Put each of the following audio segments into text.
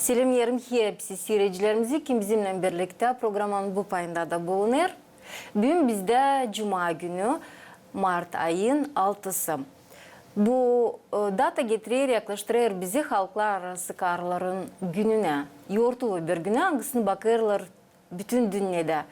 Selamlarım hepsi seyircilerimizi kim bizimle birlikte programın bu payında da bulunur. Bugün bizde Cuma günü Mart ayın 6'sı. Bu data getirir yaklaştırır bizi halklar arası karların gününe. Yortulu bir güne hangisini bakırlar bütün dünyada.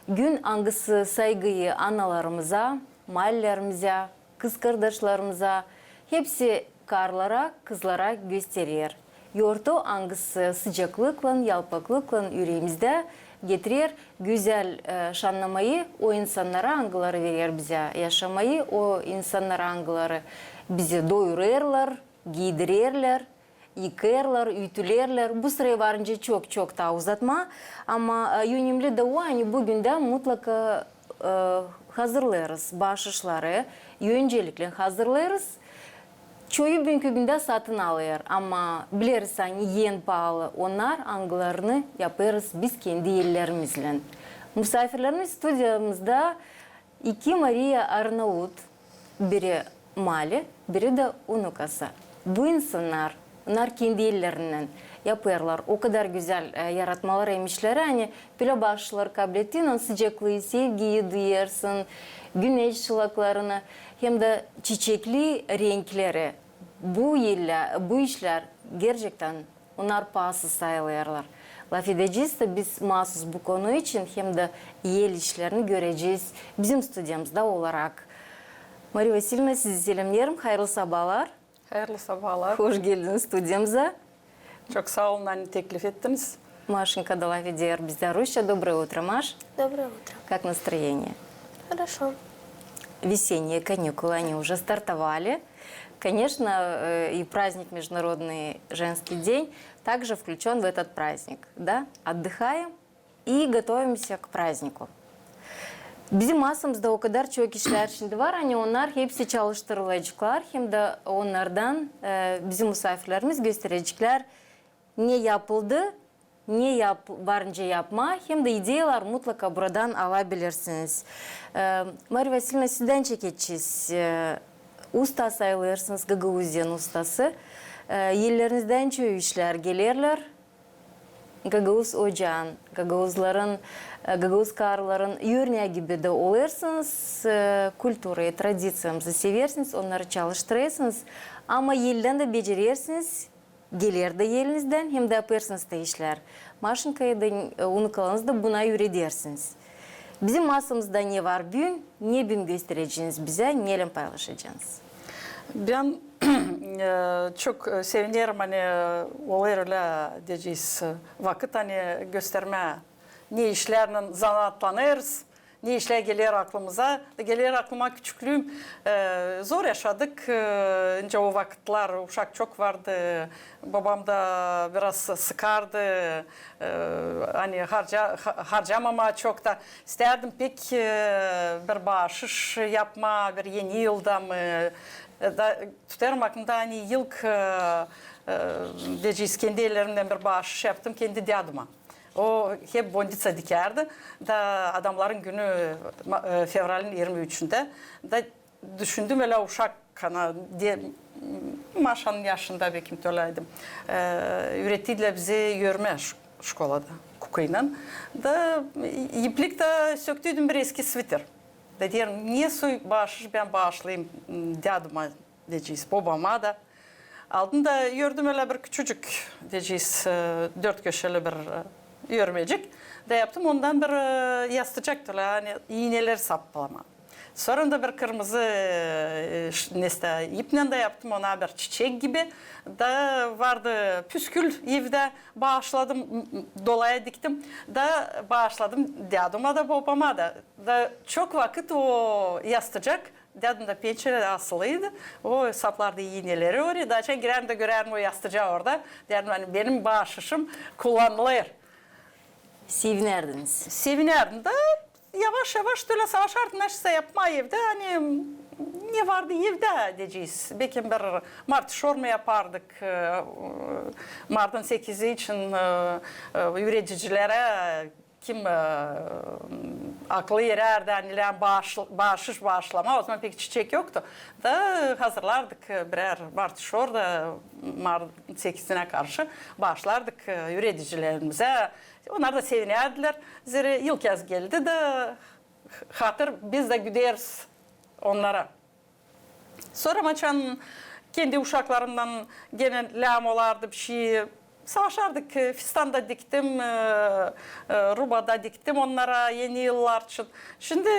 Gün hangisi saygıyı analarımıza, mahallelerimize, kız kardeşlerimize hepsi karlara, kızlara gösterir. Yortu hangisi sıcaklıkla, yalpaklıkla yüreğimizde getirir. Güzel şanlamayı o insanlara hangileri verir bize yaşamayı, o insanlara hangileri bizi doyururlar, giydirirler, yıkarlar, ütülerler. Bu sıraya varınca çok daha uzatma. Ama önemli de o hani bugün de mutlaka hazırlarız bahşişleri. Öncelikle hazırlarız. Çoğu bugünkü günde satın alır ama biliriz hani en pahalı onlar hangilerini yaparız biz kendi ellerimizle. Misafirlerimiz stüdyomuzda iki Maria Arnavut, biri Mali, biri de Unukası. Bu insanlar kendi ellerinden yaparlar. O kadar güzel yaratmalar emişler. Hani böyle başlar kabiliyetiyle sıcaklığı, sevgiyi duyarsın, güneş şılaklarını hem de çiçekli renkleri. Bu işler gerçekten onlar pahasız sayılırlar. Laf edeceğiz de biz mahsus bu konu için hem de el işlerini göreceğiz bizim stüdyomuzda olarak. Maria Vasilyevna sizi selamlıyorum. Hayırlı sabahlar. Hayırlı sabahlar. Hoş geldiniz stüdyomuza. Çok sağ olun, hani teklif ettiniz. Машенька дала ведер Бездорожья. Доброе утро, Маш. Доброе утро. Как настроение? Хорошо. Весенние каникулы, они уже стартовали. Конечно, и праздник Международный женский день также включен в этот праздник. Да? Отдыхаем и готовимся к празднику. Bizim masamızda o kadar çok işler şimdi var. Hani onlar hepsi çalıştırılacaklar. Hem de onlardan bizim misafirlerimiz gösterecekler ne yapıldı, varınca yapma. Hem de ideyalar mutlaka buradan alabilirsiniz. Maria Vasilyevna sizden çekeceğiz. Usta sayılırsınız, Gagavuzyan ustası. Yerlerinizden çoğu işler gelirler. Gagavuz ocağın, Gagavuz karların örneği gibi de olursunuz. Kültürü, tradisyonumuzu seversiniz, onları çalıştırırsınız. Ama yelden de becerirsiniz. Gelir de yelinizden hem de yaparsınız da işler. Maşinkaya da unukalarınız da buna öğretirsiniz. Bizim masamızda ne var bugün, ne bugün göstereceğiniz bize, neyle paylaşacaksınız? Ben çok sevinirim hani öyle diyeceğiz vakit hani gösterme ne işlerle zanaatlanırız. Ne işler gelir aklımıza? Gelir aklıma küçüklüğüm zor yaşadık. Önce o vakitler uşak çok vardı. Babam da biraz sıkardı. Hani harcamama çok da isterdim pek bir bahşiş yapma bir yeni yılda mı? Tutarım aklımda hani yılk diyeceğiz kendi ellerimden bir bahşiş yaptım kendi diyadıma. O hep bondica dikerdi. Da adamların günü fevralin 23'ünde. Da düşündüm öyle uşak kana diye Maşanın yaşında bekim öyleydim. Ürettiler bizi yörme şkolada kukuyla. Da iplik de söktüydüm bir eski sviter. Da diyelim niye bağışış ben bağışlayayım diyadıma diyeceğiz babama da. Aldım da gördüm öyle bir küçücük diyeceğiz 4 köşeli bir örmecik de yaptım. Ondan bir yastıcaktı hani iğneler saplama. Sonra da bir kırmızı neste iple de yaptım ona bir çiçek gibi da vardı püskül evde bağışladım dolaya diktim da bağışladım dedim da babama da çok vakit o yastıcak dedim de pençere asılıydı. O saplarda iğneleri oraya da geçen girer de görerim o yastıcağı orada dedim hani benim bağışışım kullanılır. Sevinerdiniz. Sevinerdim de yavaş yavaş böyle savaşardım neşse yapma evde hani ne vardı evde diyeceğiz. Belki bir mart şorma yapardık. Mart'ın 8'i için üreticilere kim aklı yererden ilen bağışış bağışlama, o zaman pek çiçek yoktu. Da hazırlardık birer martışor da Mart 8'ine karşı bağışlardık üreticilerimize. Onlar da sevinerdiler. Zira ilk kez geldi de hatır biz de gideriz onlara. Sonra maçan kendi uşaklarımdan gene lağım olardı bir şey. Savaşardık. Fistan'da diktim, Ruba'da diktim onlara yeni yıllar için. Şimdi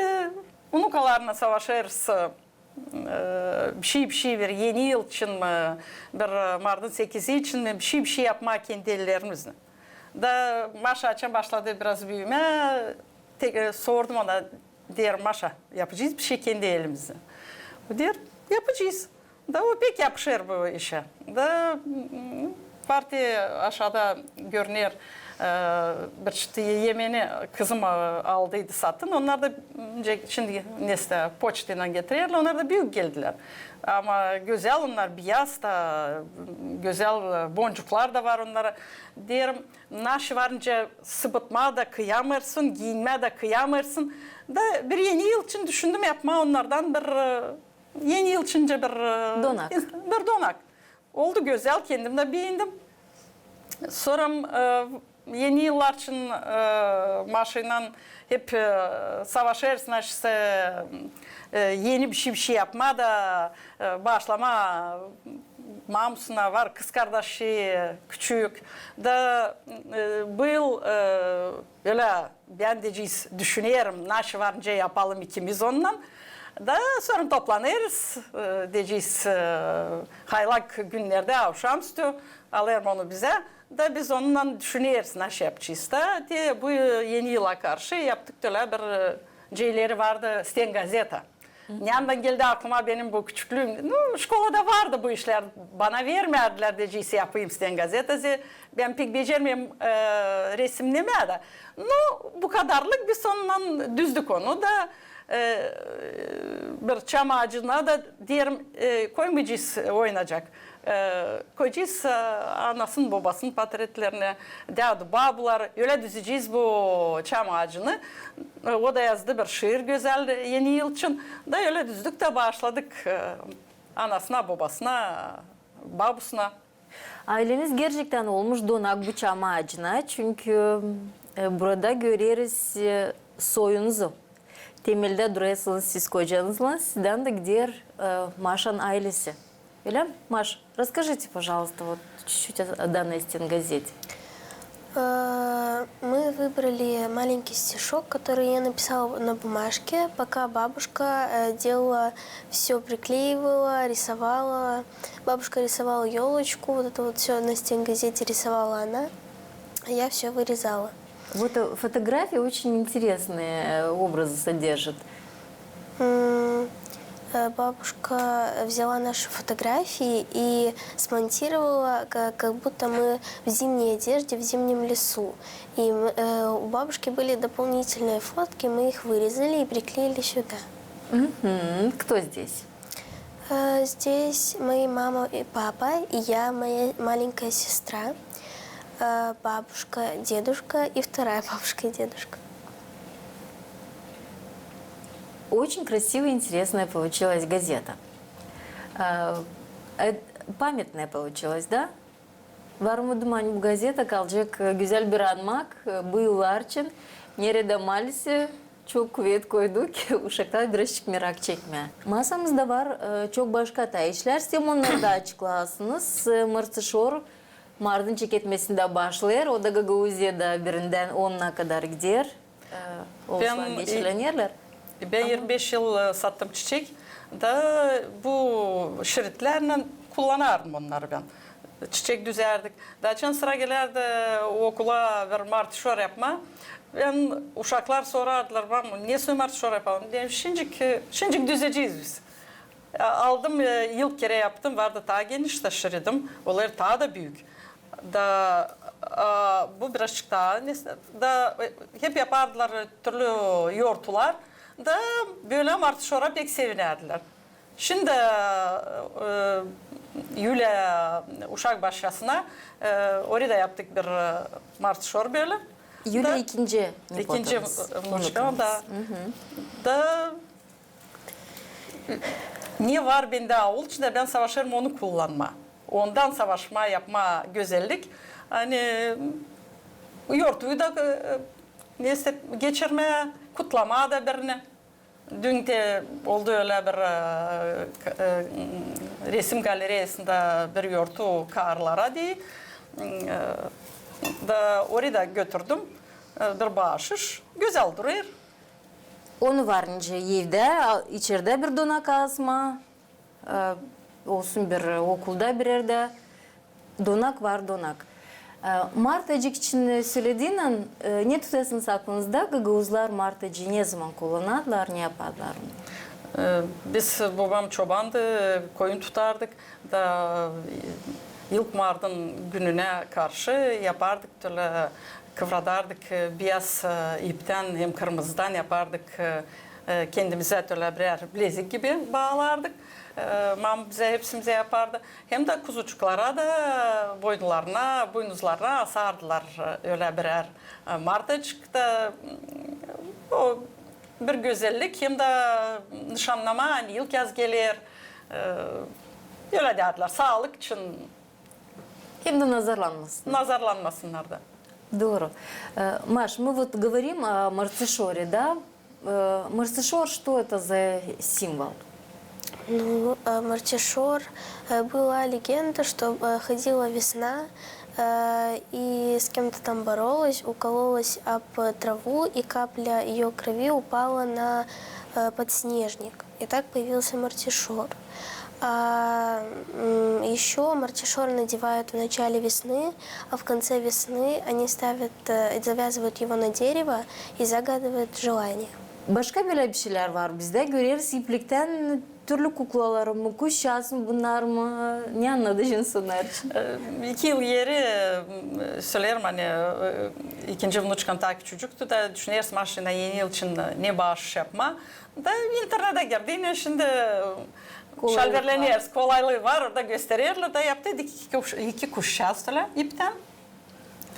unukalarına savaşırız. Bir şey bir yeni yıl için mi, bir Mart'ın 8'i için mi bir şey yapmak kendi ellerimizle. Da Maşa için başladı biraz büyüme. Sordum ona, diyorum Maşa yapacağız bir şey kendi elimizle. O diyor yapacağız. Da o pek yapışır bu işe. Da parti aşağıda görünür bir çıtı yemeni kızım aldıydı satın. Onlar da şimdi neyse poçtayla getirirler. Onlar da büyük geldiler. Ama güzel onlar beyaz da güzel boncuklar da var onlara. Diyorum naşı varınca sıbıtma da kıyamırsın, giyinme de kıyamırsın. Da bir yeni yıl için düşündüm yapma onlardan bir yeni yıl içince bir donak. Bir donak. Oldu güzel kendim de beğendim. Sonra yeni yıllar için maşıyla hep savaşırsın işte yeni bir şey yapma da başlama mamusuna var kız kardeşi küçük da bu yıl öyle ben de düşünüyorum naşı varınca yapalım ikimiz ondan. Da sonra toplanırız diyeceğiz haylak günlerde akşamüstü alırım onu bize da biz onunla düşünüyoruz nasıl yapacağız da diye bu yeni yıla karşı yaptık da bir şeyleri vardı Sten gazeta. Yandan geldi aklıma benim bu küçüklüğüm. Şkolada vardı bu işler. Bana vermediler diyeceğiz yapayım Sten gazetesi. Ben pek becermeyeyim resimlemeye de. Bu kadarlık biz onunla düzdük onu da bir çam ağacına da diyelim koymayacağız oynayacak. Koyacağız anasının babasının portretlerine dadı babular öyle düzeceğiz bu çam ağacını. O da yazdı bir şiir güzel yeni yıl için da öyle düzdük de başladık anasına babasına babusuna. Aileniz gerçekten olmuş donak bu çam ağacına çünkü burada görüyoruz soyunuzu. Temelde duruyorsunuz siz kocanızla, sizden de gidiyor Машан ailesi. Öyle mi? Маш, расскажите, пожалуйста, вот чуть-чуть о данной стенгазете. Мы выбрали маленький стишок, который я написала на бумажке, пока бабушка делала все, приклеивала, рисовала. Бабушка рисовала елочку, вот это вот все на стенгазете рисовала она, а я все вырезала. Вот фотографии очень интересные образы содержат. Бабушка взяла наши фотографии и смонтировала, как будто мы в зимней одежде, в зимнем лесу. И у бабушки были дополнительные фотки, мы их вырезали и приклеили сюда. Кто здесь? Здесь мои мама и папа, и я, моя маленькая сестра, бабушка, дедушка и вторая бабушка и дедушка. Очень красивая, интересная получилась газета. Памятная получилась, да? Var mı duman bu gazete kalacak güzel bir anmak bu yıllar için. Nerede maalesef çok kuvvet koyduk uşaklar birazcık merak çekme. Masamızda var çok başka da işler. Sen onları da açıklasınız. Martışor Mardin çeketmesinde başlar. O da Gagavuzya'da birinden 10'una kadar gider. Olsan geçilen yerler. Ben 25 yıl sattım çiçek. Da bu şeritlerle kullanardım onları ben. Çiçek düzerdik. Daha sıra gelirdi okula bir martışor yapma. Ben uşaklar sorardılar bana niye martışor yapalım diye. Şimdi düzeceğiz biz. Aldım ilk kere yaptım. Vardı daha geniş taşırdım. Onlar daha da büyük. Da bu birazcık daha da hep yapardılar türlü yoğurtlar. Da böyle martışora pek sevinerdiler. Şimdi Yulia uşak başlasına orada yaptık bir martışor böyle. Yulia ikinci İkinci nepotunuz. внучкам da ne var bende avul içinde ben savaşırım onu kullanma. Ondan savaşma yapma güzellik. Hani yortuyu da neyse geçirme, kutlama da birine. Dün de oldu öyle bir resim galerisinde bir yortu karlara diye. Da oraya da götürdüm. Bir bahşiş. Güzel duruyor. Onu varınca evde, içeride bir donak asma, olsun bir okulda bir yerde. Donak var donak. Mart ayı için söylediğin an ne tutuyorsunuz aklınızda? Gagavuzlar Mart ayı ne zaman kullanırlar, ne yaparlar? Biz babam çobandı, koyun tutardık da ilk Mart'ın gününe karşı yapardık, böyle kıvradardık, beyaz ipten hem kırmızıdan yapardık, kendimize böyle birer bilezik gibi bağlardık. Mam bize hepsimize yapardı. Hem de kuzucuklara da boynuzlarına asardılar öyle birer martacık da o bir güzellik hem de nişanlama hani ilk yaz gelir öyle derdiler sağlık için Hem de nazarlanmasın. nazarlanmasınlar da. Здорово. Маш, мы вот говорим о Марцишоре, да? Марцишор, что это за символ? Ну, Мартишор, была легенда, что ходила весна и с кем-то там боролась, укололась об траву, и капля ее крови упала на подснежник. И так появился Мартишор. Еще Мартишор надевают в начале весны, а в конце весны они завязывают его на дерево и загадывают желание. Başka böyle bir şeyler var bizde. Görüyoruz iplikten türlü kuklalar mı, kuş yazım bunlar mı? Ne anladınız onlar için? 2 yıl yeri söylerim hani ikinci внучкам daha küçücüktü de düşünüyoruz maşına yeni yıl için ne bağış yapma. Da internete girdiğinde şimdi şalverleniyoruz. Kolaylığı var orada gösteriyorlar da yaptı iki kuş yazdılar ipten.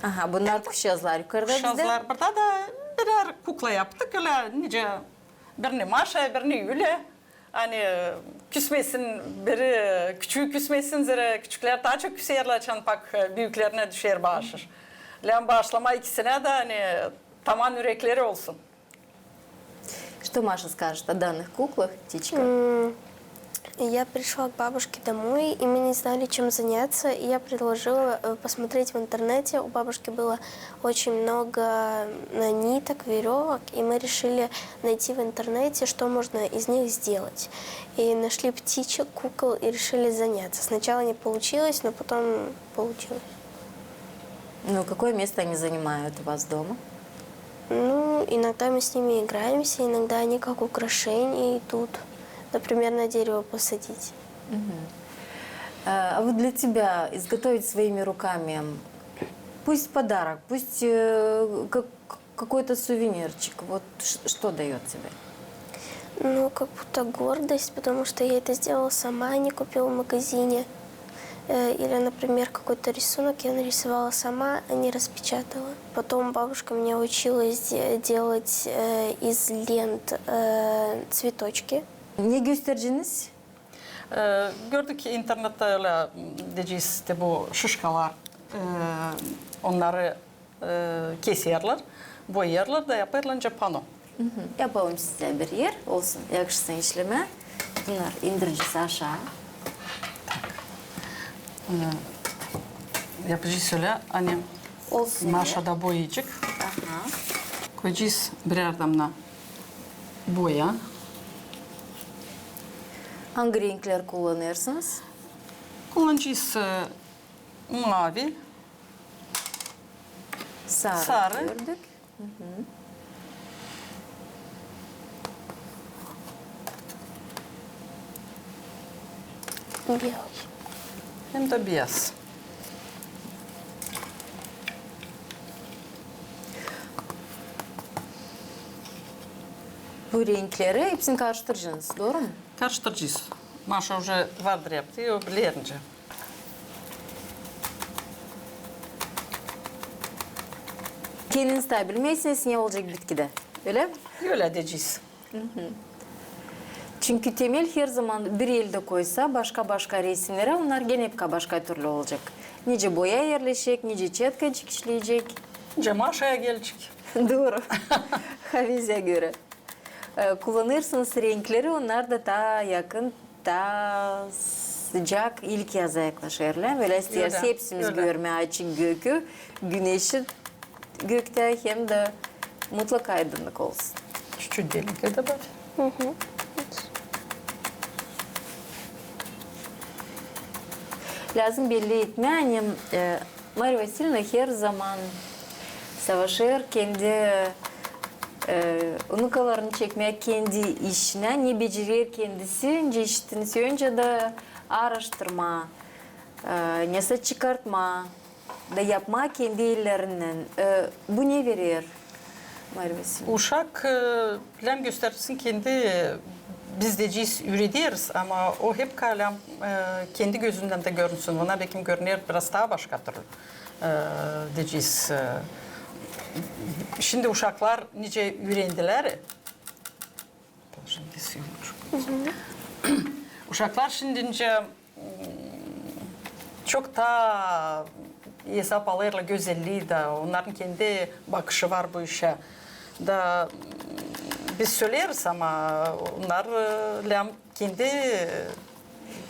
Aha, bunlar kuş yazılar yukarıda Kuş bizde. yazdılar burada da birer kukla yaptık öyle nice birini Maşa birini Yüle. Hani küsmesin biri küçüğü küsmesin zira küçükler daha çok küserler çan bak büyüklerine düşer bağışır. Lan bağışlama ikisine de hani tamam yürekleri olsun. Что Маша скажет о данных куклах, птичках? Я пришла к бабушке домой, и мы не знали, чем заняться. И я предложила посмотреть в интернете. У бабушки было очень много ниток, веревок, и мы решили найти в интернете, что можно из них сделать. И нашли птичек, кукол, и решили заняться. Сначала не получилось, но потом получилось. Ну, какое место они занимают у вас дома? Ну, иногда мы с ними играемся, иногда они как украшения идут. Например, на дерево посадить. А вот для тебя изготовить своими руками, пусть подарок, пусть какой-то сувенирчик, вот что дает тебе? Ну, как будто гордость, потому что я это сделала сама, а не купила в магазине. Или, например, какой-то рисунок я нарисовала сама, а не распечатала. Потом бабушка меня учила делать из лент цветочки. Ne göstericiniz? Gördük ki internette öyle diyeceğiz de bu şişkalar onları kesiyorlar, boyuyorlar da yapıyorlar pano. Yapalım size bir yer olsun, yakışsın işleme. Bunlar indiricisi aşağı. Yapacağız öyle hani Olsun. Maşa'da boyayacak. Aha. Koyacağız birer damla boya. Hangi renkler kullanırsınız? Kullanacağız mavi, Sarı. Gördük. Белый. hem de beyaz. Bu renkleri hepsini karıştıracaksınız, doğru mu? Karıştıracağız. Maşa уже vardır yaptı, o bilerince. Kendiniz tabi bilmeyseniz ne olacak bitkide. Öyle mi? Öyle diyeceğiz. Çünkü temel her zaman bir elde koysa başka resimlere onlar gene hep başka türlü olacak. Nice boya yerleşecek, nice çetkacık işleyecek. Cemaşa'ya gelecek. Doğru. Havize göre. Kullanırsınız renkleri, onlar da daha yakın, daha sıcak ilk yaza yaklaşırlar. Böyle isterse Öyle, hepsimiz öyle. görmeye açık gökü, güneşi gökte hem de mutlaka aydınlık olsun. Чуть-чуть беленькое добавь. Lazım belli etme. Annem Maria Vasilyevna her zaman savaşır kendi unukalarını çekmeye kendi işine ne becerir kendisi. Ne işitiniz önce de araştırma, neyse çıkartma da yapma kendi ellerinden. Bu ne verir Maria Vasilyevna? Uşak lem göstersin kendi biz diyeceğiz üretiyoruz ama o hep kalem kendi gözünden de görünsün. Ona belki görünüyor biraz daha başkadır diyeceğiz. Şimdi uşaklar nice ürendiler. Uşaklar şimdince çok da hesap alırlar güzelliği de onların kendi bakışı var bu işe. Da biz söyleriz ama onlar kendi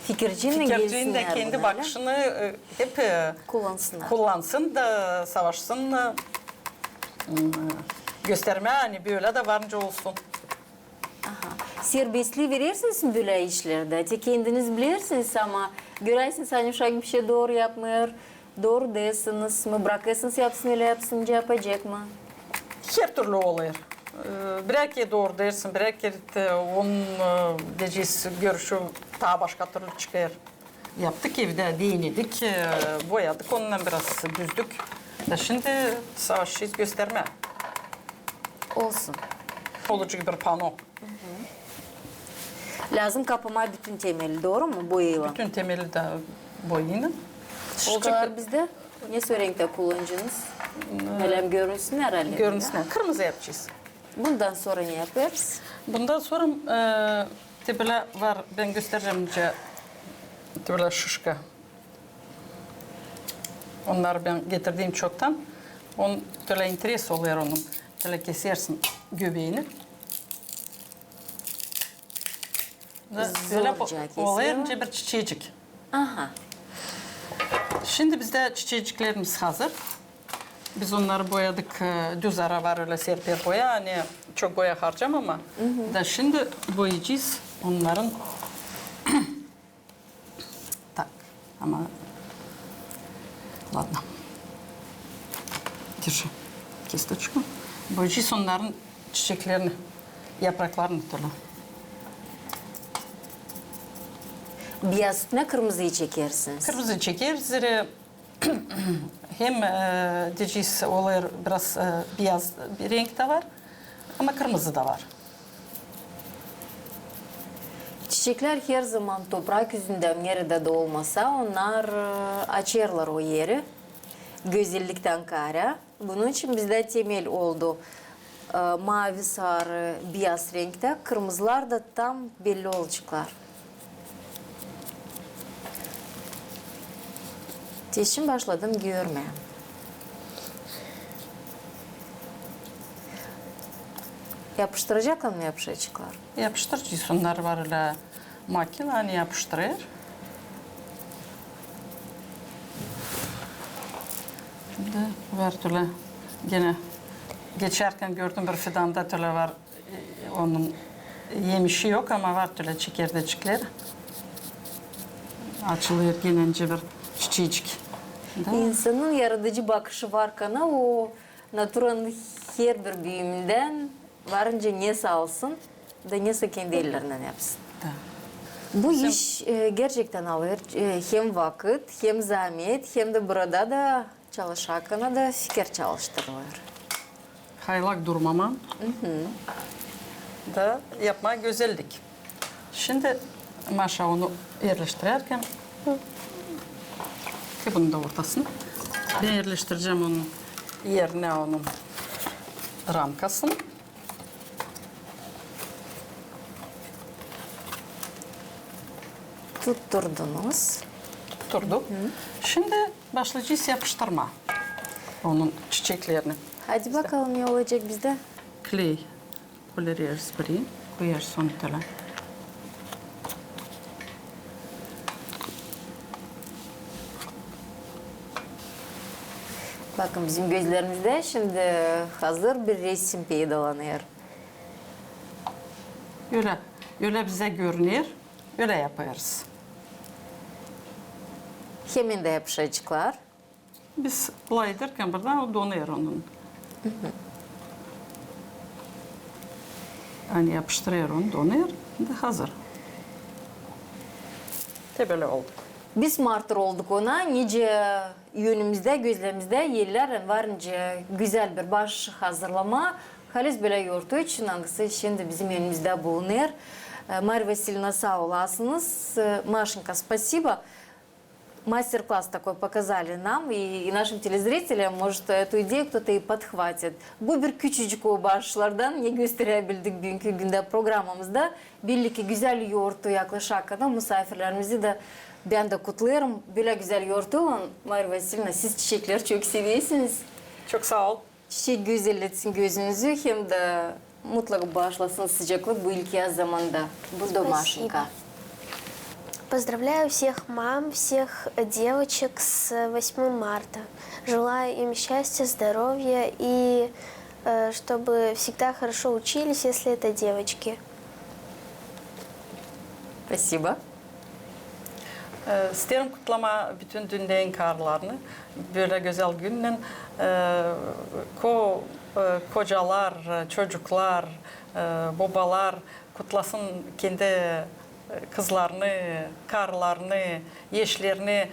Fikirciğinle fikirciğinde gelsinler kendi buna, bakışını hep kullansınlar. kullansın da savaşsın gösterme hani böyle de varınca olsun. Aha. Serbestliği verirsiniz böyle işlerde. Te kendiniz bilirsiniz ama görersiniz hani uşak bir şey doğru yapmıyor. Doğru değilsiniz mi? Bırakırsınız yapsın öyle yapsın yapacak mı? Her türlü oluyor. Bir kere doğru dersin, bir kere onun diyeceğiz görüşü daha başka türlü çıkıyor. Yaptık evde, değindik, boyadık, onunla biraz düzdük. Da şimdi savaşçıyız gösterme. Olsun. Olacak bir pano. Lazım kapama bütün temeli, doğru mu? Boyayla. Bütün temeli de boyayın. Şıklar bizde. Ne renkte kullanacaksınız? Böyle görünsün herhalde. Görünsün. Kırmızı yapacağız. Bundan sonra ne yaparız? Bundan sonra böyle var, ben göstereceğim böyle şişka. Onları ben getirdiğim çoktan. On böyle interes oluyor onun. Böyle kesersin göbeğini. Zorca kesiyor. Olayınca bir çiçeğicik. Aha. Şimdi bizde çiçeğiciklerimiz hazır. Biz onları boyadık. Düz ara var öyle serpil boya. Hani çok boya harcam ama. Da şimdi boyayacağız onların. Tak. Ama ладно. Держи кисточку. Boyayacağız onların çiçeklerini, yapraklarını türlü. Beyaz üstüne kırmızıyı çekersiniz. Kırmızı çekeriz. Hem diyeceğiz olur biraz beyaz bir renk de var ama kırmızı da var. Çiçekler her zaman toprak yüzünden nerede de olmasa onlar açarlar o yeri. Güzellikten kara. Bunun için bizde temel oldu. Mavi, sarı, beyaz renkte. Kırmızılar da tam belli olacaklar. Şimdi başladım görmeye. Yapıştıracaklar mı yapışacaklar? Yapıştırıcı onlar var öyle makine hani yapıştırır. Şimdi var öyle gene geçerken gördüm bir fidanda öyle var onun yemişi yok ama var öyle çekirdekler. Açılıyor genence bir çiçeğicik. İnsanın yaratıcı bakışı var kana o naturanın her bir büyümünden varınca ne salsın da ne kendi ellerinden yapsın. Da. Bu iş gerçekten alır hem vakit hem zahmet hem de burada da çalışakana da fikir çalıştırılır. Haylak durmama da yapma güzellik. Şimdi Maşa onu yerleştirirken bunun da ortasına ben yerleştireceğim onun yerine onun raмкасын. Tutturdunuz. Tutturduk. Şimdi başlayacağız yapıştırma. Onun çiçeklerini. Hadi bakalım ne olacak bizde? Kley koyarız buraya. Koyarız son tane. Bakın bizim gözlerimizde şimdi hazır bir resim peydalanıyor. Öyle bize görünüyor. Öyle yaparız. Hemen de yapışacaklar. Biz bulay derken burada o donuyor onun. Yani yapıştırıyor onu, donuyor. Şimdi hazır. De böyle oldu. Biz martır olduk ona. Nice yönümüzde, gözlerimizde yerler varınca güzel bir baş hazırlama. Halis böyle yorduğu için hangisi şimdi bizim önümüzde bulunur. Марья Васильевна, sağ olasınız. Машенька, спасибо. Мастер-класс такой показали нам и нашим телезрителям. Может, эту идею кто-то и подхватит. Bu bir küçücük o başlardan ne gösterebildik bugünkü günde programımızda. Birlikte güzel yoğurttu yaklaşık misafirlerimizi de ben de kutluyorum. Böyle güzel yoğurtu olan Maria Vasilyevna, siz çiçekleri çok seviyorsunuz. Çok sağ ol. Çiçek güzelletsin gözünüzü hem de mutlaka bağışlasın sıcaklık bu ilk yaz zamanda. Bu da Машенька. Поздравляю всех мам, всех девочек с 8 марта. Желаю им счастья, здоровья и чтобы всегда хорошо учились, если это девочки. Спасибо. İsterim kutlama bütün dünyanın karlarını. Böyle güzel günün kocalar, çocuklar, babalar kutlasın kendi kızlarını, karlarını, eşlerini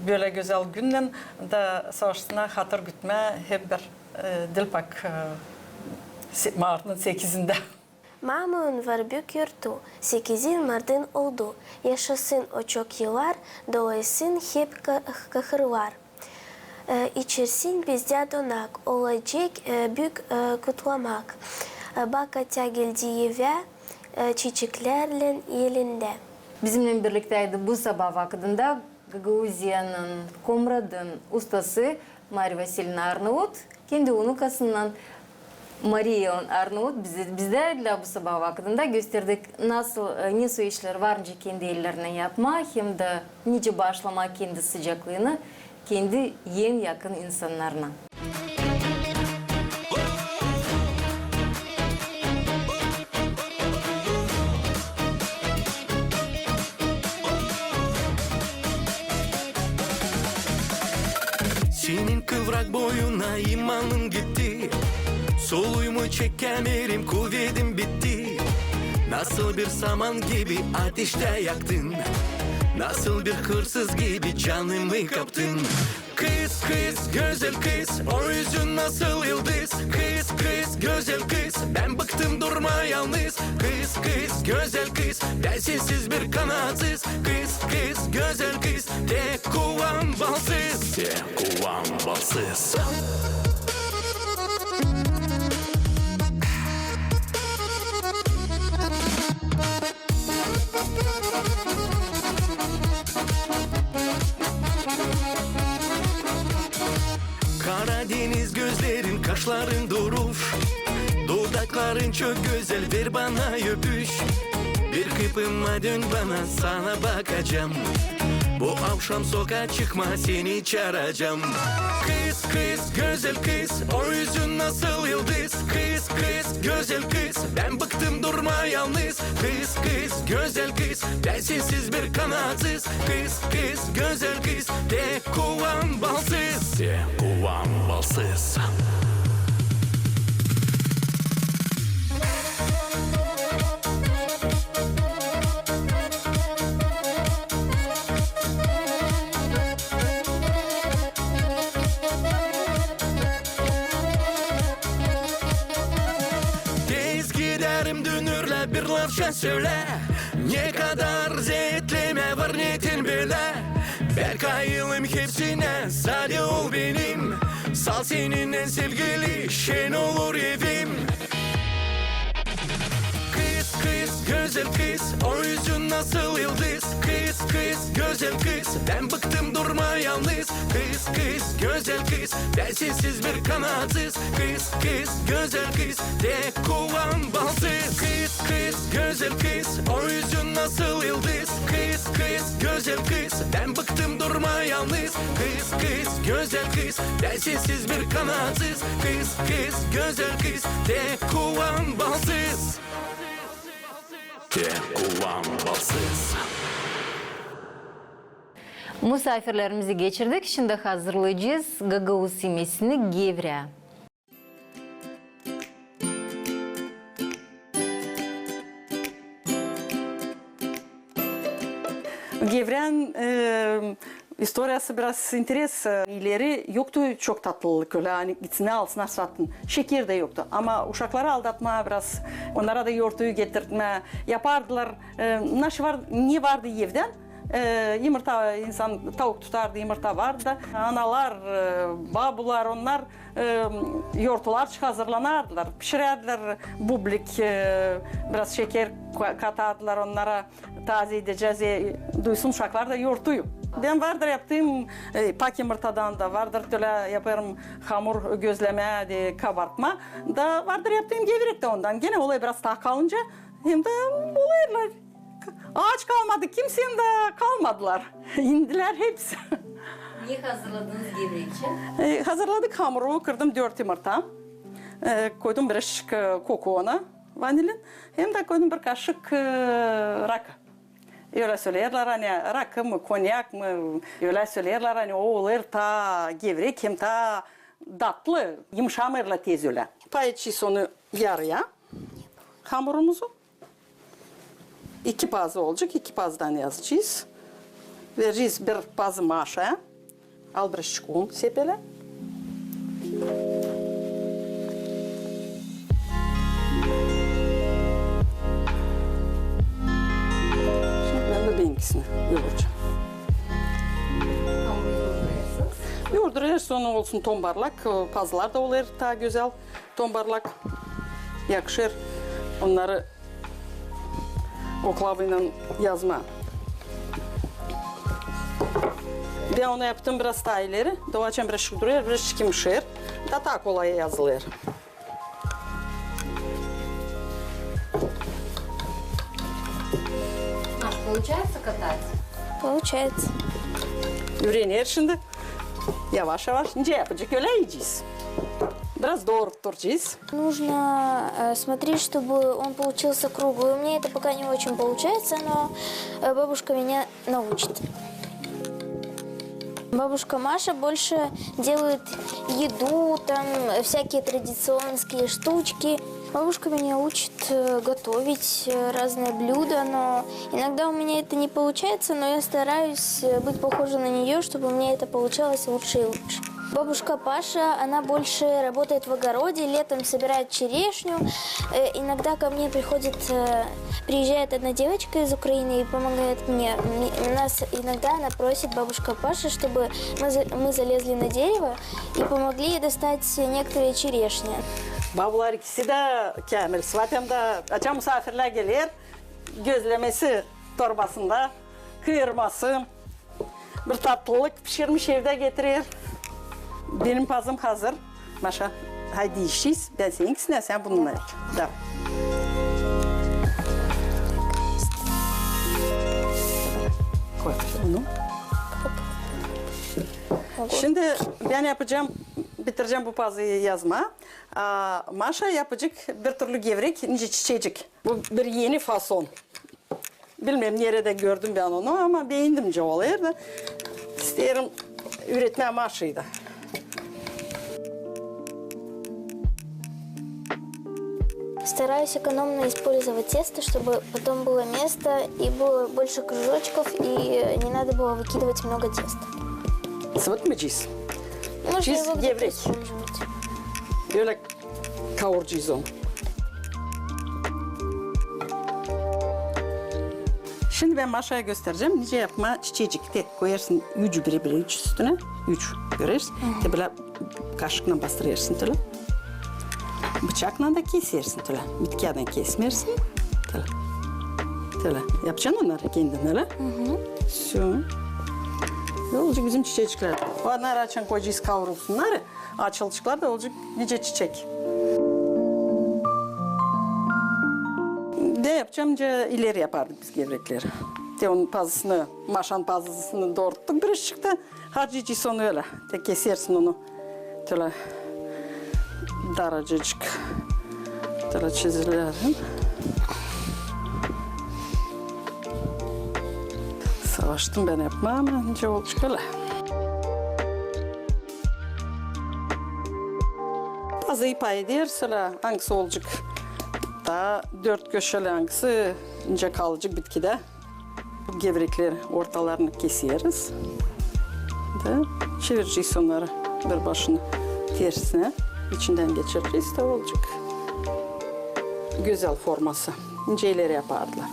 böyle güzel günün de savaşına hatır gütme hep bir Dilpak Mart'ın 8'inde. Mamın var büyük yurtu, 8 Mart'ın oldu. Yaşasın o çok yıllar, dolayısın hep kahırlar. İçersin bizde donak, olacak büyük kutlamak. Bak ata geldi eve, çiçeklerle elinde. Bizimle birlikteydi bu sabah vaktinde Gagauziya'nın, Komrad'ın ustası Maria Vasilyevna Arnavut. Kendi unukasından Maria Arnavut bizde bu sabah vaktinde gösterdik nasıl ne işler varınca kendi ellerine yapma hem de nice başlama kendi sıcaklığını kendi en yakın insanlarına. Senin kıvrak boyuna imanım gitti. Soluyumu çekemerim, kuvvetim bitti. Nasıl bir saman gibi ateşte yaktın. Nasıl bir hırsız gibi canımı kaptın. Kız kız güzel kız, o yüzün nasıl yıldız. Kız kız güzel kız, ben bıktım durma yalnız. Kız kız güzel kız, ben sensiz bir kanatsız. Kız kız güzel kız, tek kovan balsız. Tek kovan balsız. Karadeniz gözlerin, kaşların durur. Dudakların çok güzel, ver bana öpüş. Bir kıpırma dön bana, sana bakacağım. Bu akşam sokağa çıkma, seni çağıracağım. Kız kız güzel kız, o yüzün nasıl yıldız. Kız kız güzel kız, ben bıktım durma yalnız. Kız kız güzel kız, ben sensiz bir kanatsız. Kız kız güzel kız, tek kovan balsız. Tek kovan balsız. Bir lafça söyle, ne kadar zetleme var niyetin bile. Belki ayılım hepsine, sadece ol benim. Sal seninle sevgili şen olur evim. Kız kız güzel kız, o yüzün nasıl yıldız. Kız kız güzel kız, ben bıktım durma yalnız. Kız kız güzel kız, ben sensiz bir kanatsız. Kız kız güzel kız, de kovan balsız. Kız kız güzel kız, o yüzün nasıl yıldız. Kız kız güzel kız, ben bıktım durma yalnız. Kız kız güzel kız, ben sensiz bir kanatsız. Kız kız güzel kız, de kovan balsız. Kuvan balsız. Misafirlerimizi geçirdik. Şimdi hazırlayacağız Gagavuz yemesini gevre. Gevren istoriyası biraz interes. İleri yoktu çok tatlılık öyle hani gitsin alsın asratın. Şeker de yoktu ama uşakları aldatma biraz onlara da yoğurtuyu getirtme yapardılar. Ne vardı evden? Yumurta insan tavuk tutardı yumurta vardı. Analar, babular onlar yoğurtlar hazırlanardılar. Pişirerdiler bublik biraz şeker katardılar onlara taze edeceğiz duysun uşaklar da yoğurtuyu. Ben vardır yaptığım pak yumurtadan da vardır öyle yaparım hamur gözleme de kabartma da vardır yaptığım gevrek de ondan. Gene olay biraz daha kalınca hem de oluyorlar. Ağaç kalmadı, kimsenin de kalmadılar. İndiler hepsi. Niye hazırladınız gevrek için? Hazırladık hamuru, kırdım 4 yumurta. Koydum biraz kokona, vanilin. Hem de koydum bir kaşık rakı. Öyle söylerler hani rakı mı, konyak mı? Öyle söylerler hani o olur ta gevrek hem ta tatlı, yumuşamırla tez öyle. Paylaşacağız onu yarıya hamurumuzu. 2 pazı olacak, 2 pazdan yazacağız. Vereceğiz bir pazı maşa. Al bir şıkkun sepele. Şimdi ben de benimkisini yoğuracağım. Yoğurduruyoruz sonra olsun tombarlak. Pazılar da olur daha güzel tombarlak. Yakışır. Onları oklavayla yazma. Ben onu yaptım biraz daha ileri. Doğacağım biraz şıkdırıyor, biraz şıkmışır. Da daha kolay yazılır. Получается катать? Получается. Öğrenir şimdi. Yavaş yavaş ince yapacak öyle yiyeceğiz. Biraz doğrultacağız. Нужно смотреть, чтобы он получился круглый. У меня это пока не очень получается, но бабушка меня научит. Бабушка Маша больше делает еду, там всякие традиционные штучки. Бабушка меня учит готовить разные блюда, но иногда у меня это не получается, но я стараюсь быть похожа на нее, чтобы у меня это получалось лучше и лучше. Бабушка Паша, она больше работает в огороде, летом собирает черешню. Иногда ко мне приезжает одна девочка из Украины и помогает мне. Нас иногда она просит, бабушка Паша, чтобы мы залезли на дерево и помогли ей достать некоторые черешни. Babalar ikisi de Kamil. Svatem'de açan misafirler gelir. Gözlemesi torbasında, kıyırması, bir tatlılık pişirmiş evde getirir. Benim pazım hazır. Maşa, haydi işiz. Ben seninkisine, sen bununla yap. Da. Koy bunu. Şimdi ben yapacağım, bitireceğim bu pazıyı yazma. Maşa yapacak bir türlü gevrek, ince çiçecik. Bu bir yeni fason. Bilmem nerede gördüm ben onu ama beğendim oluyor da. İsterim üretmeye Maşa'yı da. Стараюсь экономно использовать тесто, чтобы потом было место и было больше кружочков, и не надо было выкидывать много теста. Sıvıtmayacağız. Можно Чиз его где-то gevrek. использовать. Böyle kavuracağız onu. Şimdi ben Maşa'ya göstereceğim. Nice yapma çiçecik. Tek koyarsın yücü biri üç üstüne. Üç görürsün. De böyle kaşıkla bastırırsın tüle. Bıçakla da kesersin tüle. Bitkiden kesmersin. Tüle. Tüle. Yapacaksın onları kendin öyle. Şu. Olacak bizim çiçekler. Onlar açan kocayız kavrulsunlar. Açılışlar da olacak nice çiçek. De yapacağım ileri yapardık biz gevrekleri. De onun pazısını, maşanın pazısını doğrulttuk. Bir iş çıktı. Harcıcı sonu öyle. De kesersin onu. Böyle daracıcık. Böyle çizilerin. Savaştım ben yapma ama nice olacak öyle. Pazıyı pay eder, sonra hangisi olacak? Daha 4 köşeli hangisi ince kalıcı bitkide. Bu gevrekleri ortalarını kesiyoruz. Da çevireceğiz onları bir başını tersine. İçinden geçireceğiz de olacak. Güzel forması. İnceleri yapardılar.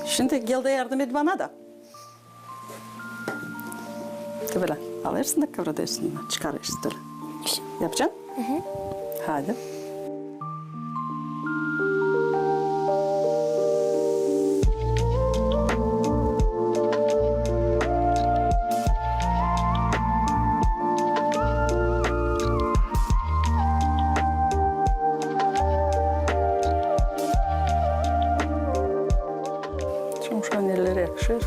Şimdi gel de yardım et bana da. Böyle alırsın da kıvırırsın. Çıkarırsın. Yapacaksın? Hadi. Şimdi şu an ellere yakışır.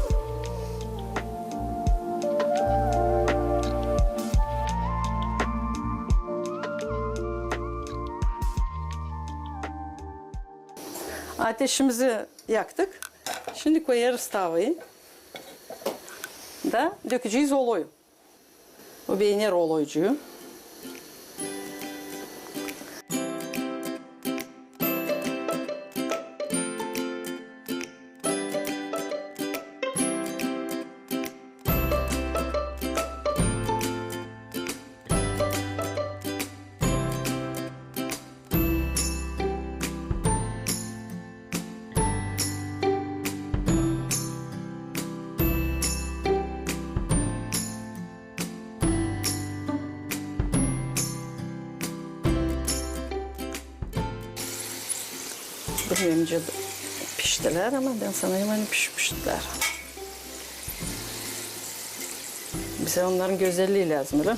Ateşimizi yaktık. Şimdi koyarız tavayı. Da dökeceğiz oloyu. O beğenir oloyucuyu. Önce piştiler ama ben sanayım hani pişmiştiler. Bize onların güzelliği lazım öyle.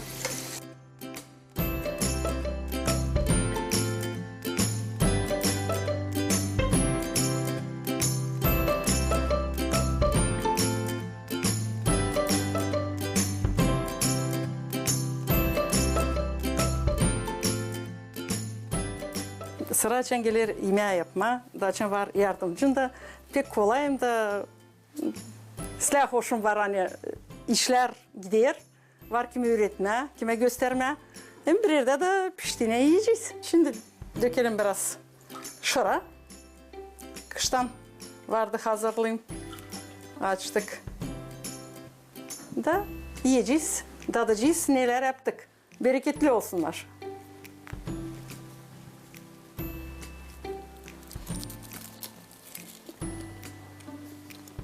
Sıra çengeler yemeği yapma, daçan var yardımcın da pek kolayım da silah hoşum var hani işler gider. Var kime öğretme, kime gösterme. Hem bir yerde de piştiğine yiyeceğiz. Şimdi dökelim biraz şura. Kıştan vardı hazırlayayım. Açtık. Da yiyeceğiz, tadacağız neler yaptık. Bereketli olsunlar.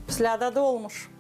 Silahda da olmuş.